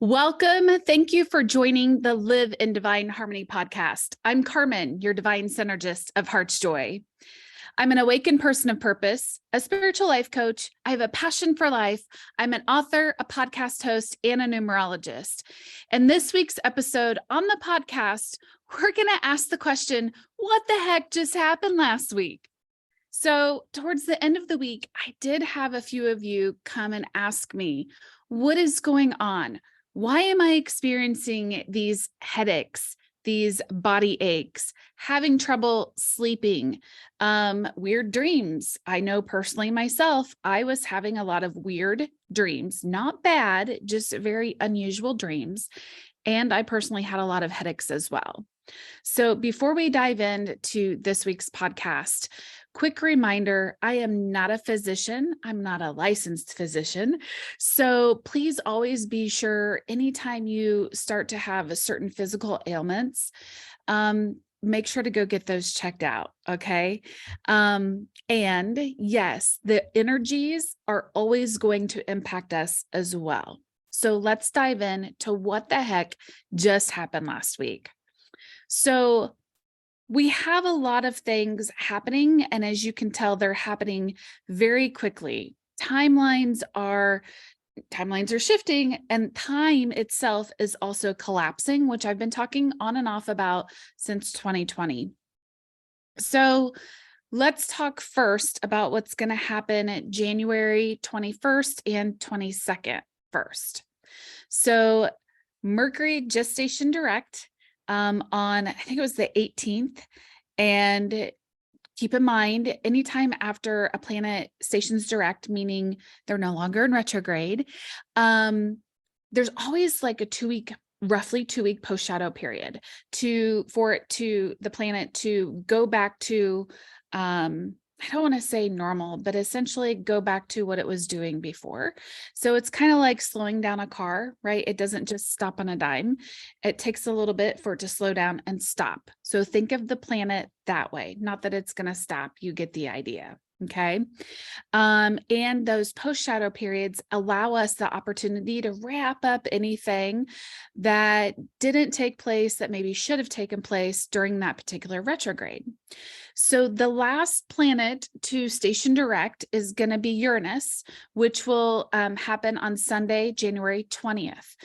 Welcome. Thank you for joining the Live in Divine Harmony podcast. I'm Carmen, your divine synergist of Heart's Joy. I'm an awakened person of purpose, a spiritual life coach. I have a passion for life. I'm an author, a podcast host, and a numerologist. And this week's episode on the podcast, we're going to ask the question, what the heck just happened last week? So towards the end of the week, I did have a few of you come and ask me, what is going on? Why am I experiencing these headaches, these body aches, having trouble sleeping, weird dreams? I know personally myself, I was having a lot of weird dreams, not bad, just very unusual dreams. And I personally had a lot of headaches as well. So before we dive into this week's podcast, quick reminder, I am not a physician. I'm not a licensed physician. So please always be sure anytime you start to have a certain physical ailments, make sure to go get those checked out. Okay. And yes, the energies are always going to impact us as well. So let's dive in to what the heck just happened last week. So we have a lot of things happening, and as you can tell, they're happening very quickly. Timelines are shifting, and time itself is also collapsing, which I've been talking on and off about since 2020. So let's talk first about what's going to happen January 21st and 22nd first. So Mercury gestation direct on, I think it was the 18th. And keep in mind, anytime after a planet stations direct, meaning they're no longer in retrograde, there's always like a roughly 2-week post shadow period for the planet to go back to, I don't want to say normal, but essentially go back to what it was doing before. So it's kind of like slowing down a car, right? It doesn't just stop on a dime. It takes a little bit for it to slow down and stop. So think of the planet that way. Not that it's going to stop. You get the idea. Okay. And those post shadow periods allow us the opportunity to wrap up anything that didn't take place that maybe should have taken place during that particular retrograde. So the last planet to station direct is going to be Uranus, which will happen on Sunday, January 20th.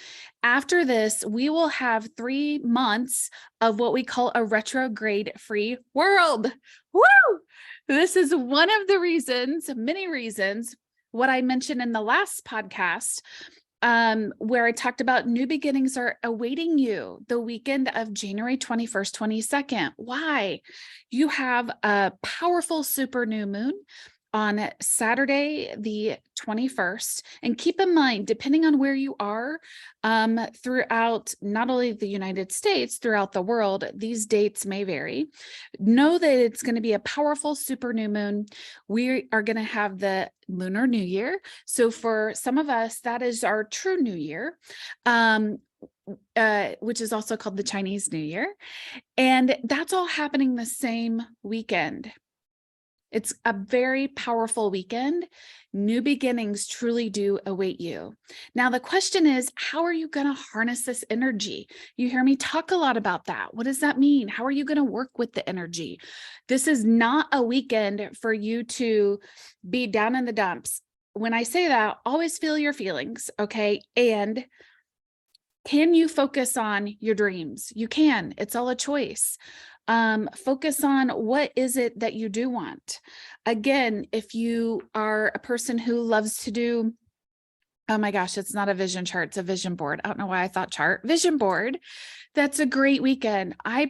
After this, we will have 3 months of what we call a retrograde-free world. Woo! This is one of the reasons, many reasons, what I mentioned in the last podcast, where I talked about new beginnings are awaiting you the weekend of January 21st, 22nd. Why? You have a powerful super new moon on Saturday, the 21st. And keep in mind, depending on where you are throughout not only the United States, throughout the world, these dates may vary. Know that it's going to be a powerful super new moon. We are going to have the Lunar New Year. So for some of us, that is our true New Year. Which is also called the Chinese New Year. And that's all happening the same weekend. It's a very powerful weekend. New beginnings truly do await you. Now, the question is, how are you going to harness this energy? You hear me talk a lot about that. What does that mean? How are you going to work with the energy? This is not a weekend for you to be down in the dumps. When I say that, always feel your feelings, okay? And can you focus on your dreams? You can. It's all a choice. Focus on what is it that you do want. Again, if you are a person who loves to do, oh my gosh, it's not a vision chart, it's a vision board. I don't know why I thought chart. Vision board. That's a great weekend. I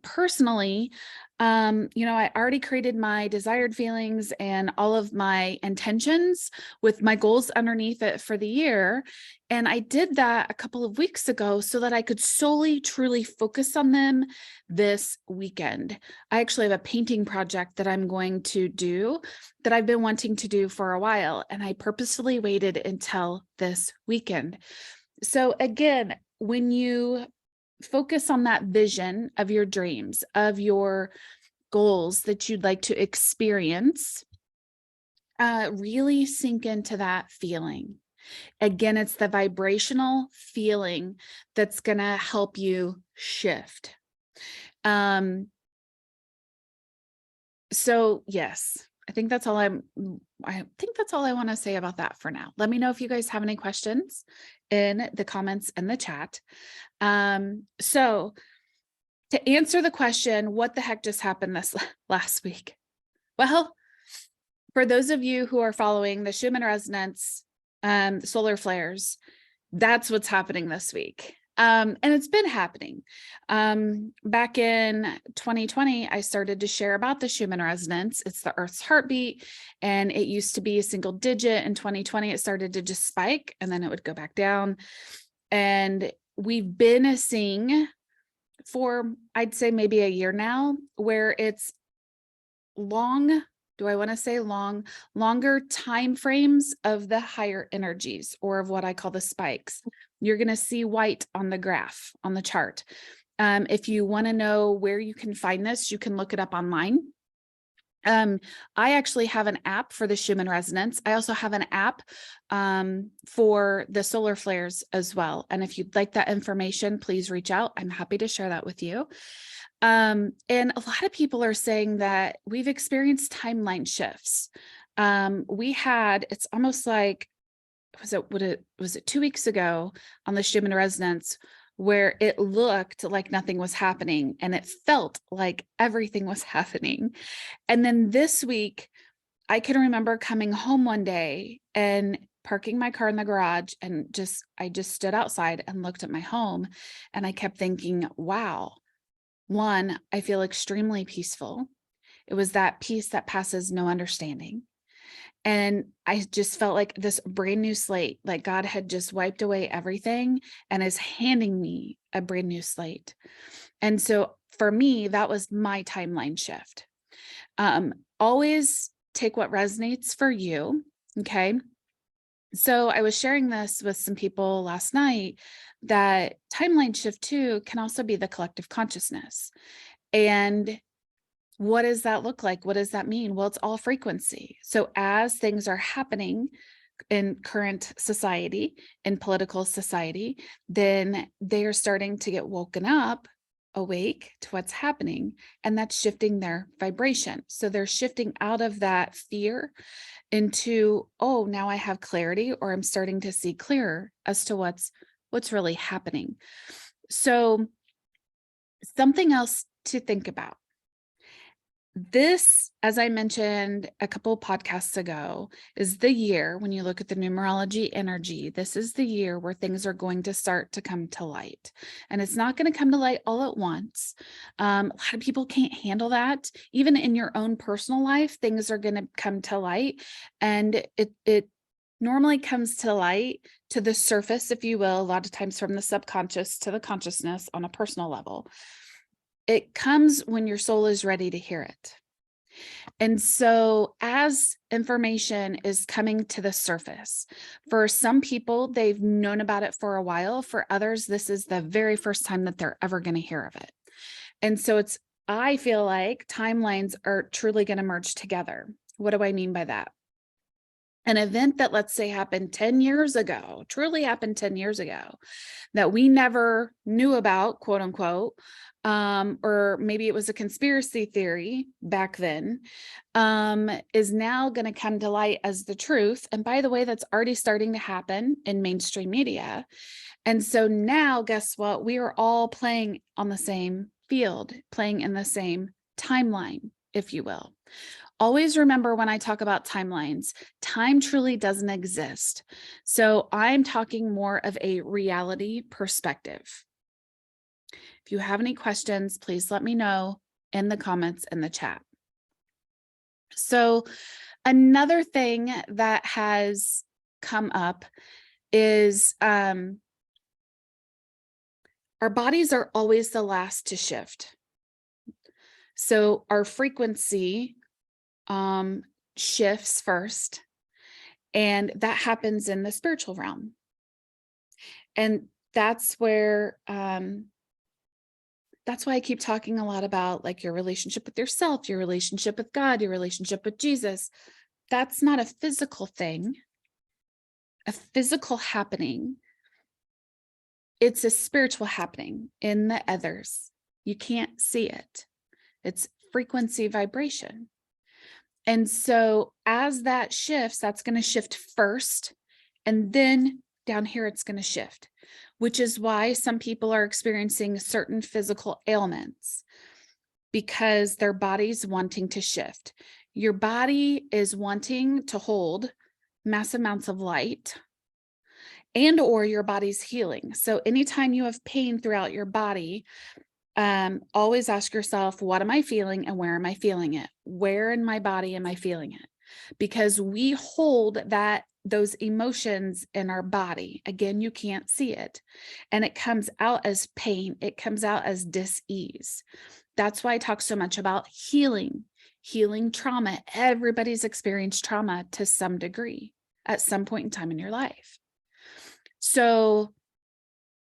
personally, I already created my desired feelings and all of my intentions with my goals underneath it for the year. And I did that a couple of weeks ago so that I could solely, truly focus on them this weekend. I actually have a painting project that I'm going to do that I've been wanting to do for a while. And I purposefully waited until this weekend. So again, when you focus on that vision of your dreams, of your goals that you'd like to experience, really sink into that feeling. Again, it's the vibrational feeling that's going to help you shift. So yes, I think that's all I want to say about that for now. Let me know if you guys have any questions in the comments and the chat. So to answer the question, what the heck just happened this last week? Well, for those of you who are following the Schumann resonance, solar flares, that's what's happening this week. And it's been happening. Back in 2020, I started to share about the Schumann resonance. It's the Earth's heartbeat, and it used to be a single digit. In 2020, it started to just spike, and then it would go back down. And we've been seeing for, I'd say maybe a year now, where it's longer time frames of the higher energies, or of what I call the spikes. You're going to see white on the graph, on the chart. If you want to know where you can find this, you can look it up online. I actually have an app for the Schumann resonance. I also have an app for the solar flares as well. And if you'd like that information, please reach out. I'm happy to share that with you. And a lot of people are saying that we've experienced timeline shifts. It's almost like, was it 2 weeks ago on the Schumann resonance, where it looked like nothing was happening and it felt like everything was happening. And then this week, I can remember coming home one day and parking my car in the garage, and I just stood outside and looked at my home, and I kept thinking, wow, one, I feel extremely peaceful. It was that peace that passes no understanding. And I just felt like this brand new slate, like God had just wiped away everything and is handing me a brand new slate. And so for me, that was my timeline shift. Always take what resonates for you. Okay. So I was sharing this with some people last night, that timeline shift too can also be the collective consciousness. And what does that look like? What does that mean? Well, it's all frequency. So as things are happening in current society, in political society, then they are starting to get woken up, awake to what's happening, and that's shifting their vibration. So they're shifting out of that fear into, oh, now I have clarity, or I'm starting to see clearer as to what's really happening. So something else to think about. This, as I mentioned a couple of podcasts ago, is the year, when you look at the numerology energy, this is the year where things are going to start to come to light. And it's not going to come to light all at once. A lot of people can't handle that. Even in your own personal life, things are going to come to light. And it normally comes to light to the surface, if you will, a lot of times from the subconscious to the consciousness on a personal level. It comes when your soul is ready to hear it. And so as information is coming to the surface, for some people, they've known about it for a while. For others, this is the very first time that they're ever going to hear of it. And so I feel like timelines are truly going to merge together. What do I mean by that? An event that, let's say, happened 10 years ago, truly happened 10 years ago, that we never knew about, quote unquote, or maybe it was a conspiracy theory back then, is now going to come to light as the truth. And by the way, that's already starting to happen in mainstream media. And so now, guess what? We are all playing on the same field, playing in the same timeline, if you will. Always remember, when I talk about timelines, time truly doesn't exist. So I'm talking more of a reality perspective. If you have any questions, please let me know in the comments in the chat. So another thing that has come up is our bodies are always the last to shift. So our frequency shifts first, and that happens in the spiritual realm. And that's where, that's why I keep talking a lot about, like, your relationship with yourself, your relationship with God, your relationship with Jesus. That's not a physical thing. a physical happening. It's a spiritual happening in the others. You can't see it. It's frequency vibration. And so as that shifts, that's going to shift first. And then down here, it's going to shift, which is why some people are experiencing certain physical ailments because their body's wanting to shift. Your body is wanting to hold mass amounts of light, and or your body's healing. So anytime you have pain throughout your body, always ask yourself, what am I feeling and where am I feeling it? Where in my body am I feeling it? Because we hold those emotions in our body. Again, you can't see it. And it comes out as pain. It comes out as dis-ease. That's why I talk so much about healing trauma. Everybody's experienced trauma to some degree at some point in time in your life. So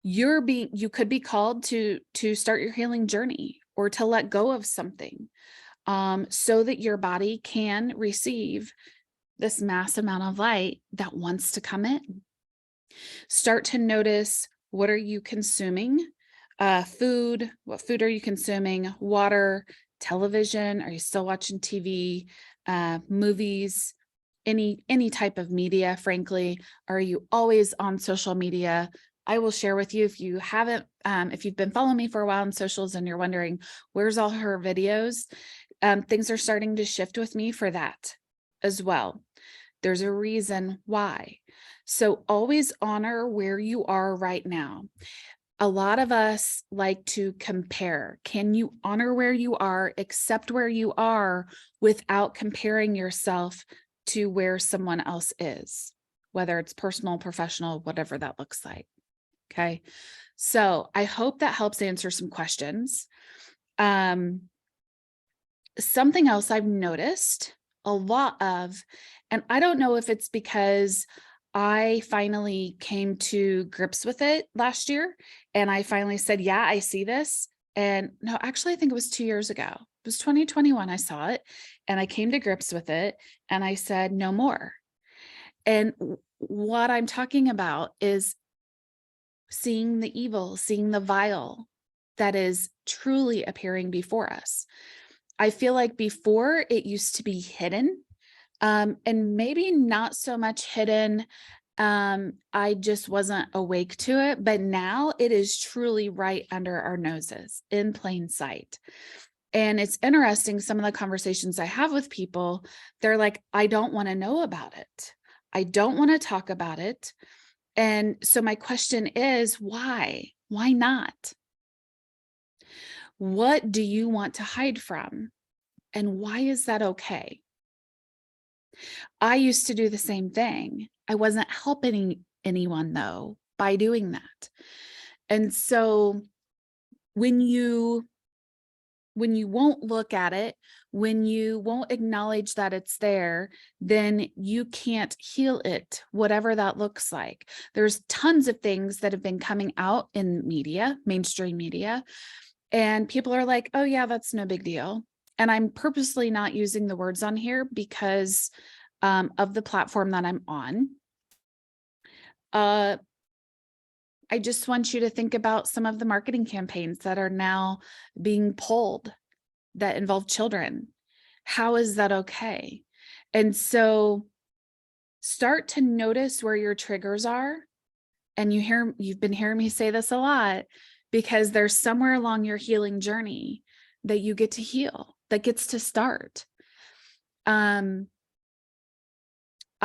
you could be called to start your healing journey or to let go of something, so that your body can receive this mass amount of light that wants to come in. Start to notice, what are you consuming? Food, what food are you consuming? Water, television, are you still watching TV, movies, any type of media, frankly? Are you always on social media? I will share with you, if you haven't, if you've been following me for a while on socials and you're wondering, where's all her videos? Things are starting to shift with me for that as well. There's a reason why. So always honor where you are right now. A lot of us like to compare. Can you honor where you are, accept where you are without comparing yourself to where someone else is, whether it's personal, professional, whatever that looks like? Okay. So I hope that helps answer some questions. Something else I've noticed a lot of, and I don't know if it's because I finally came to grips with it last year and I finally said, yeah, I see this. And no, actually, I think it was 2 years ago. It was 2021. I saw it and I came to grips with it and I said, no more. And what I'm talking about is seeing the evil, seeing the vile that is truly appearing before us. I feel like before it used to be hidden, and maybe not so much hidden. I just wasn't awake to it, but now it is truly right under our noses in plain sight. And it's interesting, some of the conversations I have with people, they're like, I don't want to know about it. I don't want to talk about it. And so my question is, why? Why not? What do you want to hide from? And why is that okay? I used to do the same thing. I wasn't helping anyone though by doing that. And so when you won't look at it, when you won't acknowledge that it's there, then you can't heal it, whatever that looks like. There's tons of things that have been coming out in media, mainstream media, and people are like, oh yeah, that's no big deal. And I'm purposely not using the words on here because of the platform that I'm on. I just want you to think about some of the marketing campaigns that are now being pulled that involve children. How is that okay? And so start to notice where your triggers are. And you've been hearing me say this a lot, because there's somewhere along your healing journey that you get to heal, that gets to start.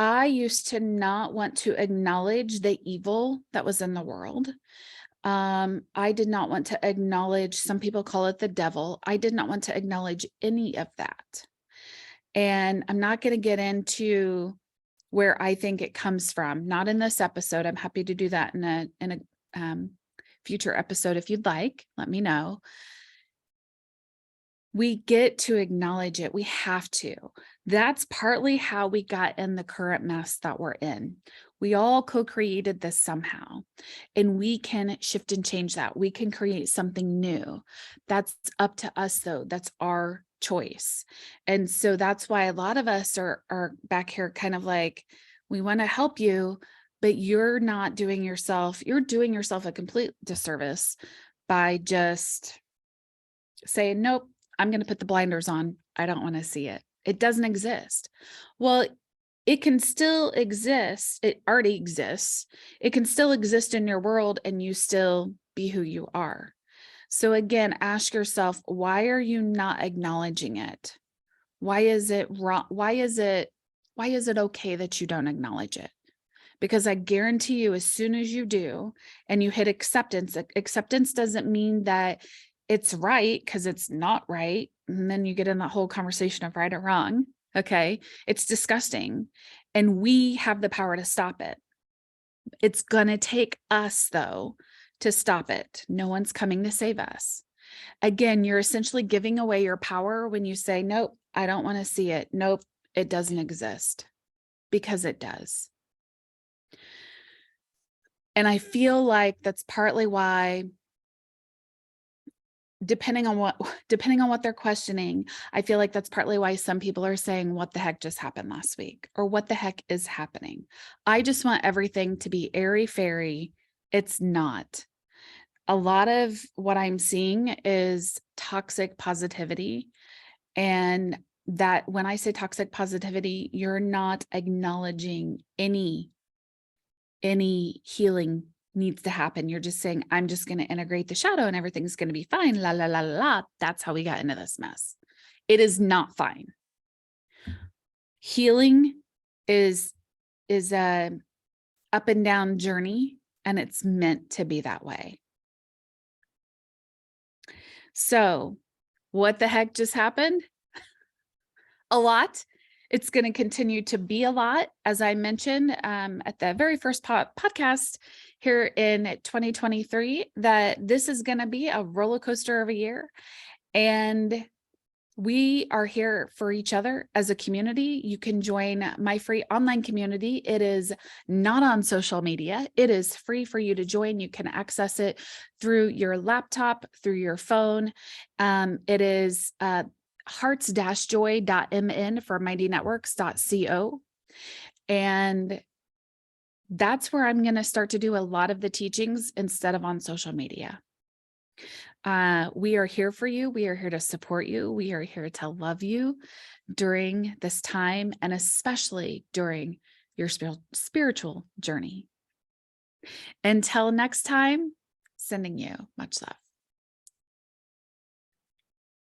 I used to not want to acknowledge the evil that was in the world. I did not want to acknowledge, some people call it the devil. I did not want to acknowledge any of that. And I'm not going to get into where I think it comes from, not in this episode. I'm happy to do that in a future episode. If you'd like, let me know. We get to acknowledge it. We have to. That's partly how we got in the current mess that we're in. We all co-created this somehow, and we can shift and change that. We can create something new. That's up to us though. That's our choice. And so that's why a lot of us are back here kind of like, we want to help you, but you're doing yourself a complete disservice by just saying, nope, I'm going to put the blinders on. I don't want to see it. It doesn't exist. Well, it can still exist. It already exists. It can still exist in your world and you still be who you are. So again, ask yourself, why are you not acknowledging it? Why is it wrong? Why is it okay that you don't acknowledge it? Because I guarantee you, as soon as you do and you hit acceptance doesn't mean that it's right, because it's not right. And then you get in that whole conversation of right or wrong. Okay. It's disgusting. And we have the power to stop it. It's going to take us, though, to stop it. No one's coming to save us. Again, you're essentially giving away your power when you say, nope, I don't want to see it. Nope, it doesn't exist, because it does. And I feel like that's partly why, depending on what they're questioning, I feel like that's partly why some people are saying, what the heck just happened last week? Or what the heck is happening? I just want everything to be airy-fairy. It's not. A lot of what I'm seeing is toxic positivity. And that when I say toxic positivity, you're not acknowledging any healing needs to happen. You're just saying, I'm just going to integrate the shadow and everything's going to be fine. La, la, la, la, la. That's how we got into this mess. It is not fine. Healing is a up and down journey, and it's meant to be that way. So what the heck just happened? A lot. It's going to continue to be a lot, as I mentioned at the very first podcast here in 2023, that this is going to be a roller coaster of a year. And we are here for each other as a community. You can join my free online community. It is not on social media. It is free for you to join. You can access it through your laptop, through your phone. It is hearts-joy.mn for mindynetworks.co. And that's where I'm going to start to do a lot of the teachings instead of on social media. We are here for you. We are here to support you. We are here to love you during this time, and especially during your spiritual journey. Until next time, sending you much love.